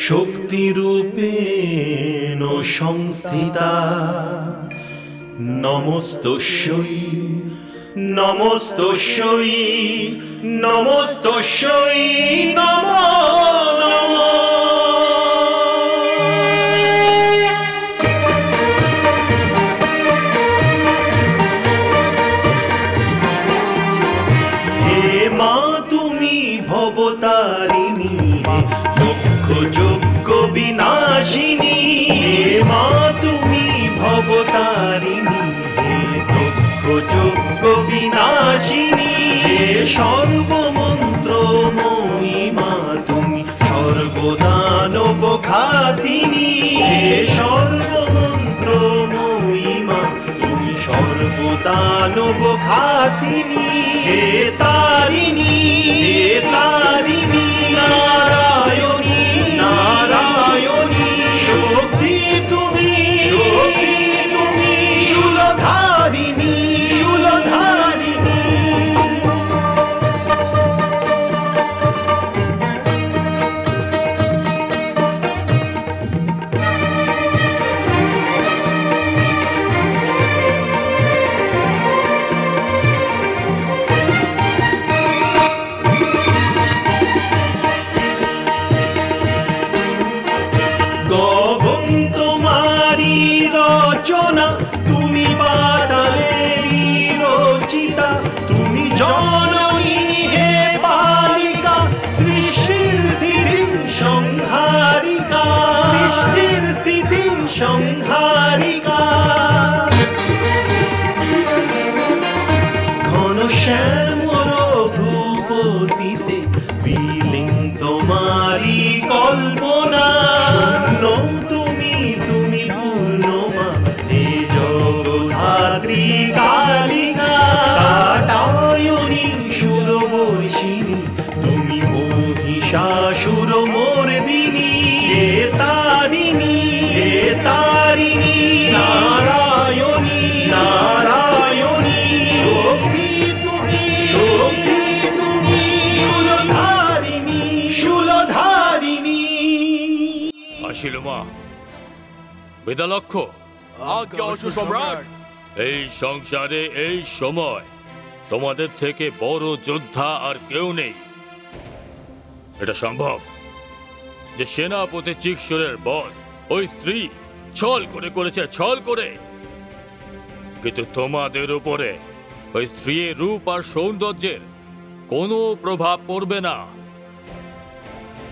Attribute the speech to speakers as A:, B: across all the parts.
A: শক্তিরূপেণ সংস্থিতা নমস্তস্যৈ নমস্তস্যৈ নমস্তস্যৈ নমো নমঃ। ভবতারিণী লক্ষ যজ্ঞ বিনাশিনী, হে মা তুমি ভবতারিণী, হে লক্ষ যজ্ঞ বিনাশিনী, হে সর্বমন্ত্রময়ী মা তুমি সর্বদানব ঘাতিনী, হে সর্বমন্ত্রময়ী মা তুমি সর্বদানব ঘাতিনী, হে তারিণী হে তারিণী নারায়ণী নারায়ণী শক্তি তুমি শূলধারিণী শূলধারিণী। তুমি বাতালেরই রচিতা, তুমি জননী হে পালিকা, সৃষ্টির স্থিতি সংহারিকা, সৃষ্টির স্থিতি সংহারিকা। ঘন শ্যামল রঘুপতিতে বিলীন তোমারি কল্পনা, শূন্য তুমি পূর্ণমা হে জগদ্ধাত্রী কালিকা, কাটায়নী সুরবর্ষিণী তুমি মহিষাসুর মর্দিনী, হে তারিণী নারায়ণী নারায়ণী শক্তি তুমি শূলধারিণী শূলধারিণী।
B: আসিল মা বেদালক্ষ্য, এই সংসারে এই সময় তোমাদের থেকে বড় যোদ্ধা আর কেউ নেই। এটা সম্ভব যে সেনাপতি চিৎসরের বধ ওই স্ত্রী ছল করে করেছে, ছল করে। কিন্তু তোমাদের উপরে ওই স্ত্রীর রূপ আর সৌন্দর্যের কোনো প্রভাব পড়বে না।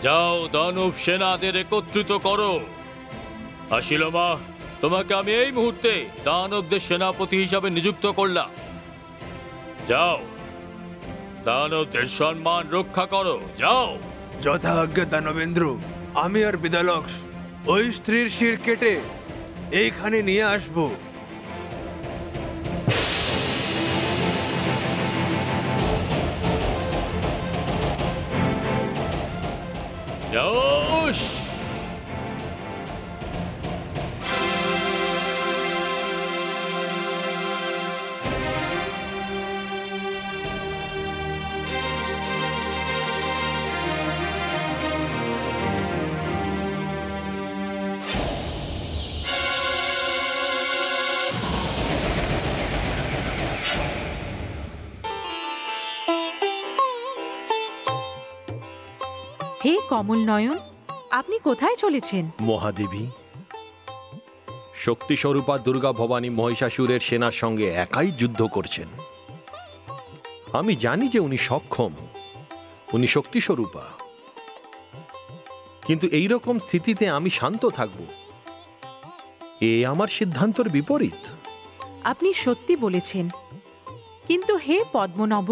B: যাও দানব সেনাদের একত্রিত করো। আসিল মা, তোমাকে আমি এই মুহূর্তে দানবদের সেনাপতি হিসাবে নিযুক্ত করলাম। যাও দানবদের সম্মান রক্ষা করো, যাও।
C: যথা আজ্ঞা দানবেন্দ্র। আমি আর বিদালক্ষ ওই স্ত্রীর শির কেটে এইখানে নিয়ে আসবো।
B: যাও।
D: হে কমল নয়ন, আপনি কোথায় চলেছেন?
E: মহাদেবী, শক্তিস্বরূপা দুর্গা ভবানী মহিষাসুরের সেনার সঙ্গে একাই যুদ্ধ করছেন। আমি জানি যে উনি সক্ষম, উনি শক্তিস্বরূপা, কিন্তু এই রকম স্থিতিতে আমি শান্ত থাকব এ আমার সিদ্ধান্তর বিপরীত।
D: আপনি সত্যি বলেছেন, কিন্তু হে পদ্মনভ,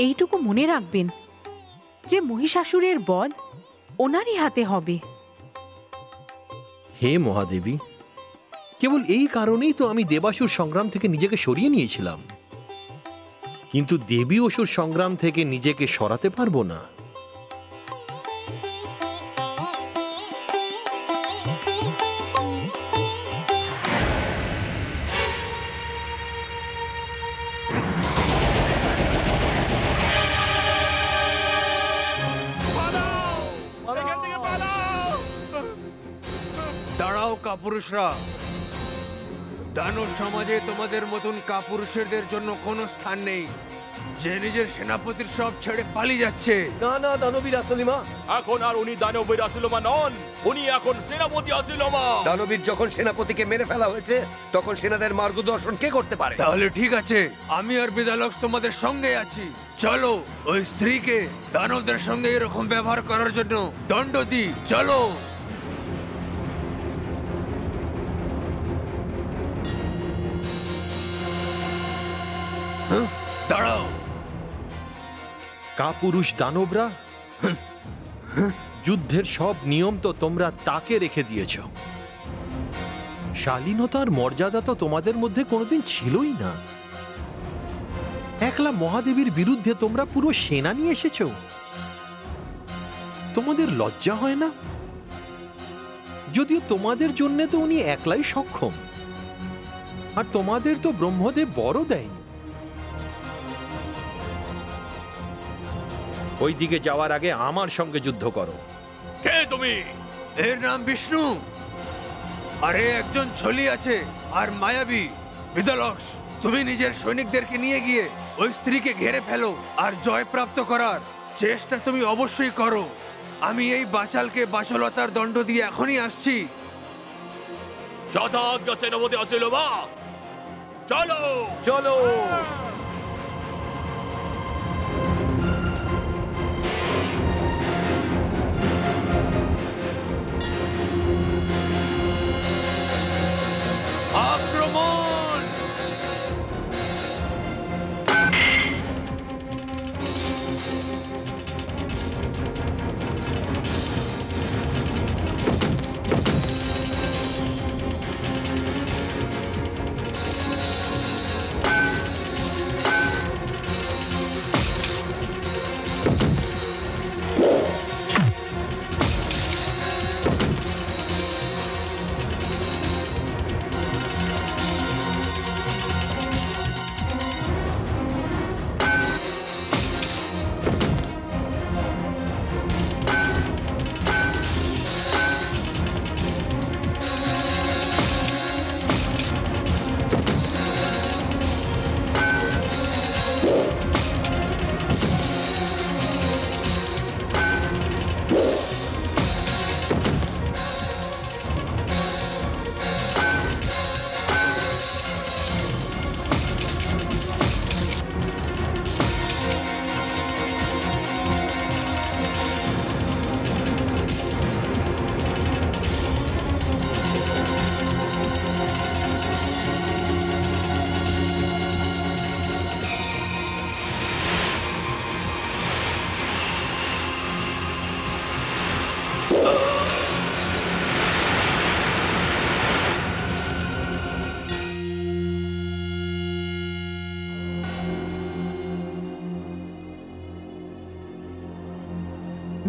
D: এইটুকু মনে রাখবেন যে মহিষাসুরের বধ ওনারই হাতে হবে।
E: হে মহাদেবী, কেবল এই কারণেই তো আমি দেবাসুর সংগ্রাম থেকে নিজেকে সরিয়ে নিয়েছিলাম, কিন্তু দেবী অসুর সংগ্রাম থেকে নিজেকে সরাতে পারবো না।
C: দাঁড়াও কাপুরুষরা, দানব সমাজে তোমাদের মতন কাপুরুষের জন্য কোনো স্থান নেই, যে নিজের সেনাপতির সব ছেড়ে পালিয়ে যাচ্ছে।
E: না না দানবীর আসলিমা,
B: এখন আর উনি দানবের আসিলমা নন, উনি এখন সেনাপতি আসিলমা।
F: দানবীর যখন সেনাপতিকে মেরে ফেলা হয়েছে তখন সেনাদের মার্গদর্শন কে করতে পারে?
C: তাহলে ঠিক আছে, আমি আর বিদালক্স তোমাদের সঙ্গে আছি। চলো ওই স্ত্রীকে দানবদের সঙ্গে এরকম ব্যবহার করার জন্য দণ্ড দিই। চলো। দাঁড়াও।
E: কাপুরুষ দানবরা, যুদ্ধের সব নিয়ম তো তোমরা তাকে রেখে দিয়েছ। শালীনতার মর্যাদা তো তোমাদের মধ্যে কোনোদিন ছিলই না। একলা মহাদেবীর বিরুদ্ধে তোমরা পুরো সেনা নিয়ে এসেছ। তোমাদের লজ্জা হয় না? যদিও তোমাদের জন্য তো উনি একলাই সক্ষম, আর তোমাদের তো ব্রহ্মদেব বড় দেয়নি। ওই দিকে যাওয়ার আগে আমার সঙ্গে যুদ্ধ করো।
B: কে তুমি?
C: এর নাম বিষ্ণু, আরে একজন ছলি আছে আর মায়াবী। বিদালক্স, তুমি নিজের সৈনিকদেরকে নিয়ে গিয়ে ওই স্ত্রীকে ঘেরে ফেলো আর জয় প্রাপ্ত করার চেষ্টা তুমি অবশ্যই করো। আমি এই বাচালকে বাসলতার দণ্ড দিয়ে এখনই আসছি।
B: যথাজ্ঞা সেনাপতি আসিলমা, চলো
E: চলো।
C: আক্রমণ!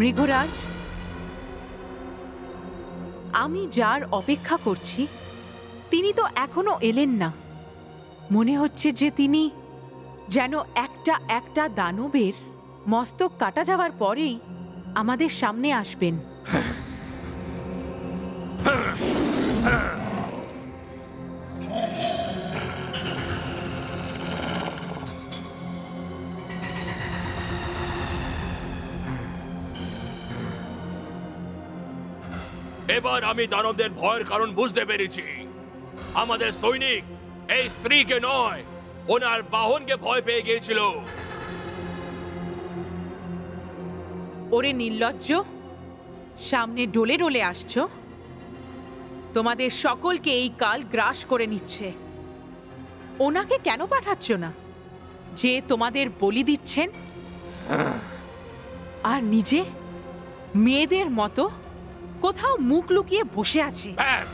D: মৃগরাজ, আমি যার অপেক্ষা করছি তিনি তো এখনো এলেন না। মনে হচ্ছে যে তিনি যেন একটা একটা দানবের মস্তক কাটা যাওয়ার পরেই আমাদের সামনে আসবেন।
B: এবার আমি দানবদের ভয়ের কারণ বুঝতে পেরেছি। আমাদের সৈনিক এই স্ত্রীকে নয়, ওনার বাহনকে ভয় পেয়ে গিয়েছিল।
D: ওরে নির্লজ্জ, সামনে ডোলে ডোলে আসছো। তোমাদের সকলকে এই কাল গ্রাস করে নিচ্ছে। ওনাকে কেন পাঠাচ্ছ না, যে তোমাদের বলি দিচ্ছেন, আর নিজে মেয়েদের মতো কোথাও মুখ লুকিয়ে বসে আছে?
B: ব্যাস,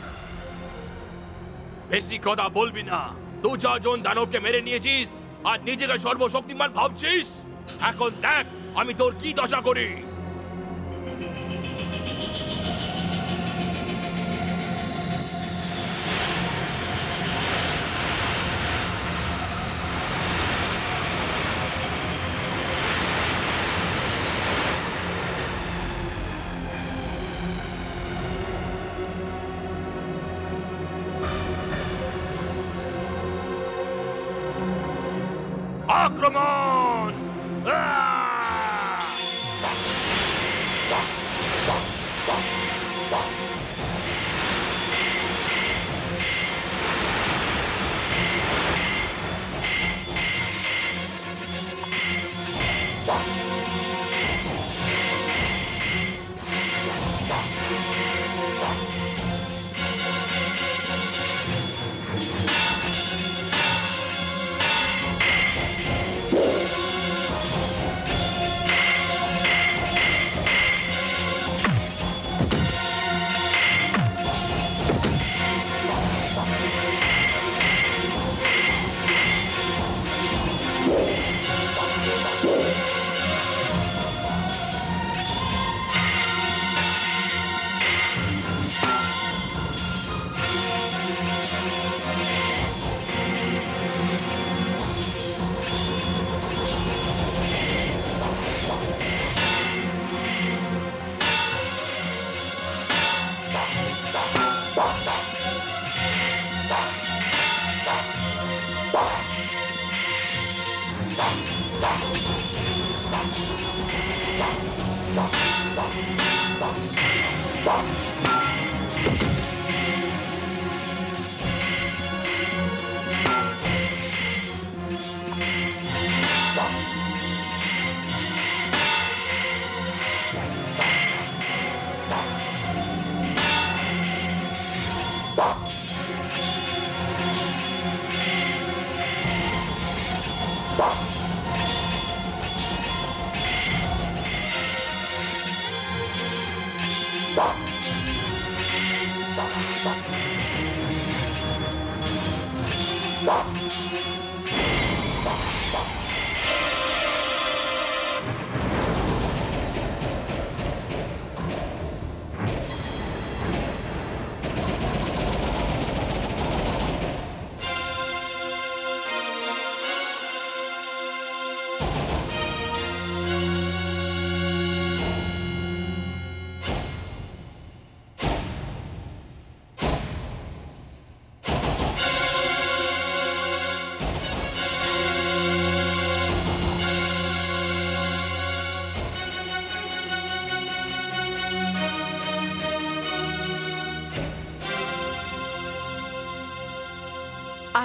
B: বেশি কথা বলবি না। 2-4 দানবকে মেরে নিয়েছিস আর নিজেকে সর্বশক্তিমান ভাবছিস। এখন দেখ আমি তোর কি দশা করি। আক্রমণ!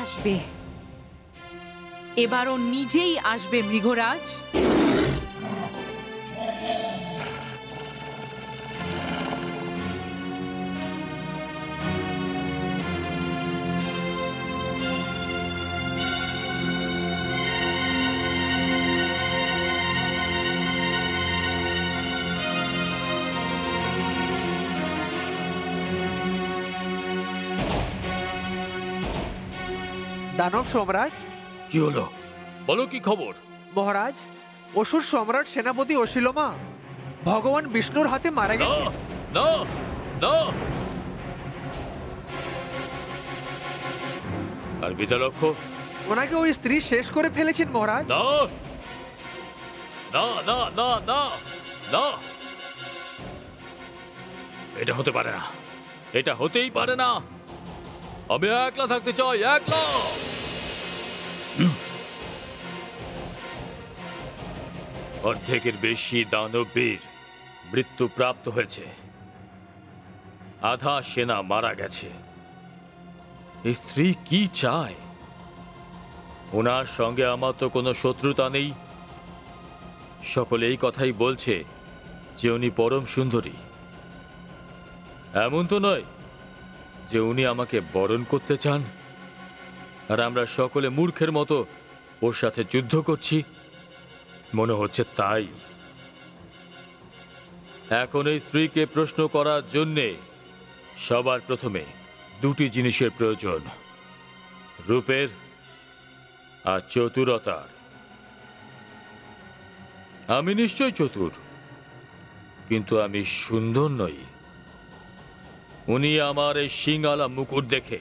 D: আসবে, এবার ও নিজেই আসবে মৃগরাজ।
C: দানব সম্রাট,
B: কি হলো? বলো, কি খবর?
C: মহারাজ, অসুর সম্রাট সেনাপতি অশিলমা ভগবান বিষ্ণুর হাতে মারা
B: না,
C: গেছে।
B: না, না। আর বিদ্যালক্ষ?
C: ওনাকে ওই স্ত্রী শেষ করে ফেলেছেন মহারাজ।
B: না, না, না, না, না, না। এটা হতে পারে না, এটা হতেই পারে না। আমি একলা থাকতে চাই, একলা। অর্ধেকের বেশি দানবীর মৃত্যু প্রাপ্ত হয়েছে, আধা সেনা মারা গেছে। এই স্ত্রী কি চায়? ওনার সঙ্গে আমার তো কোনো শত্রুতা নেই। সকলে এই কথাই বলছে যে উনি পরম সুন্দরী। এমন তো নয় যে উনি আমাকে বরণ করতে চান, আর আমরা সকলে মূর্খের মতো ওর সাথে যুদ্ধ করছি। মনে হচ্ছে তাই। এখন এই স্ত্রীকে প্রশ্ন করার জন্যে সবার প্রথমে দুটি জিনিসের প্রয়োজন, রূপের আর চতুরতার। আমি নিশ্চয় চতুর, কিন্তু আমি সুন্দর নই। উনি আমার এই সিংআলা মুকুট দেখে,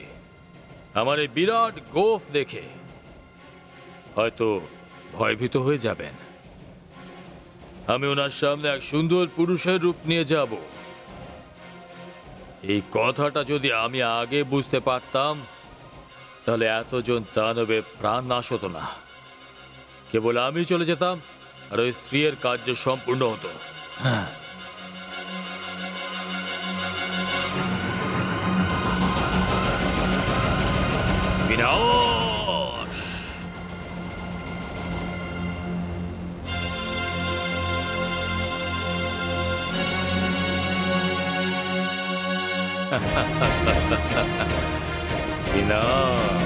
B: আমার এই বিরাট গোফ দেখে হয়তো ভয়ভীত হয়ে যাবেন। আমি ওনার সামনে এক সুন্দর পুরুষের রূপ নিয়ে যাব। এই কথাটা যদি আমি আগে বুঝতে পারতাম, তাহলে এতজন দানবের প্রাণ নাশ হতো না। কেবল আমি চলে যেতাম আর ওই স্ত্রীর কার্য সম্পূর্ণ হতো। হ্যাঁ, বিনাশ! বিনাশ!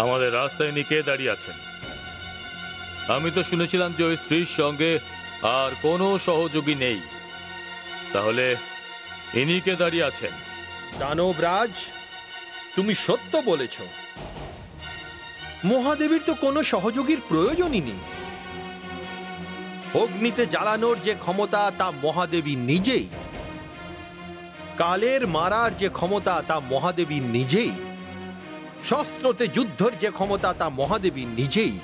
B: আমাদের রাস্তায় ইনি কে দাঁড়িয়ে আছেন? আমি তো শুনেছিলাম যে ওই স্ত্রীর সঙ্গে আর কোনো সহযোগী নেই। তাহলে ইনি কে দাঁড়িয়ে আছেন?
E: দানবরাজ, তুমি সত্য বলেছ। মহাদেবীর তো কোনো সহযোগীর প্রয়োজনই নেই। অগ্নিতে জ্বালানোর যে ক্ষমতা তা মহাদেবী নিজেই, কালের মারার যে ক্ষমতা তা মহাদেবী নিজেই, শস্ত্রতে যুদ্ধের যে ক্ষমতা তা মহাদেবী নিজেই।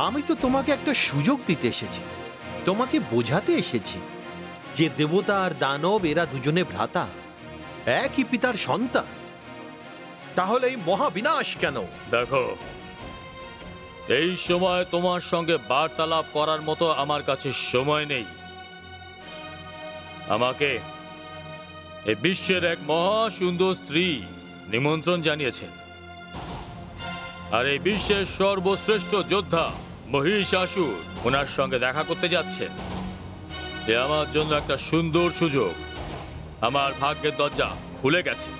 E: আমি তো তোমাকে একটা সুযোগ দিতে এসেছি, তোমাকে বোঝাতে এসেছি যে দেবতা আর দানব এরা দুজনে ভ্রাতা, একই পিতার সন্তান। তাহলে এই মহাবিনাশ কেন?
B: দেখো, এই সময় তোমার সঙ্গে বার্তালাপ করার মতো আমার কাছে সময় নেই। আমাকে এই বিশ্বের এক মহা সুন্দর স্ত্রী নিমন্ত্রণ জানিয়েছেন, আর এই বিশ্বের সর্বশ্রেষ্ঠ যোদ্ধা মহিষাসুর ওনার সঙ্গে দেখা করতে যাচ্ছেন। এ আমার জন্য একটা সুন্দর সুযোগ। আমার ভাগ্যের দরজা খুলে গেছে,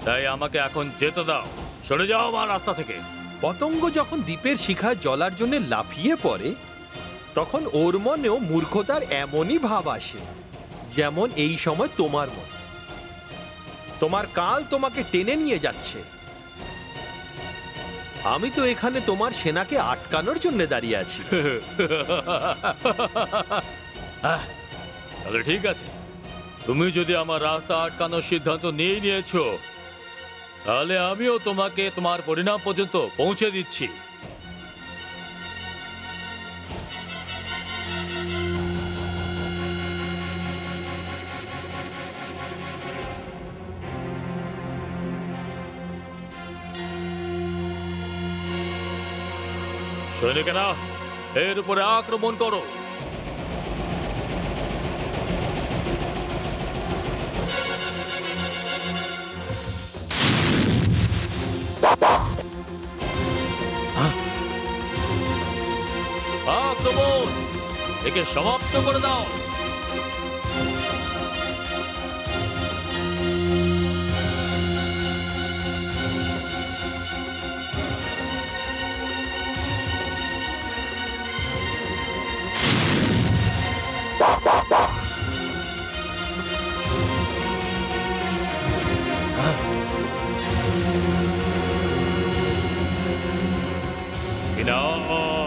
B: তাই আমাকে এখন যেতে দাও। সরে যাও আমার রাস্তা থেকে।
E: পতঙ্গ যখন দ্বীপের শিখায় জ্বলার জন্য লাফিয়ে পড়ে, তখন ওর মনেও মূর্খতার এমনই ভাব আসে, যেমন এই সময় তোমার মন। তোমার কাল তোমাকে টেনে নিয়ে যাচ্ছে। আমি তো এখানে তোমার সেনাকে আটকানোর জন্য দাঁড়িয়ে আছি।
B: তাহলে ঠিক আছে, তুমি যদি আমার রাস্তা আটকানোর সিদ্ধান্ত নিয়ে নিয়েছো, তাহলে আমিও তোমাকে তোমার পরিণাম পর্যন্ত পৌঁছে দিচ্ছি। সৈনিকেরা, এর উপরে আক্রমণ করো। আক্রমণ! একে সমাপ্ত করে দাও। বিনাশ!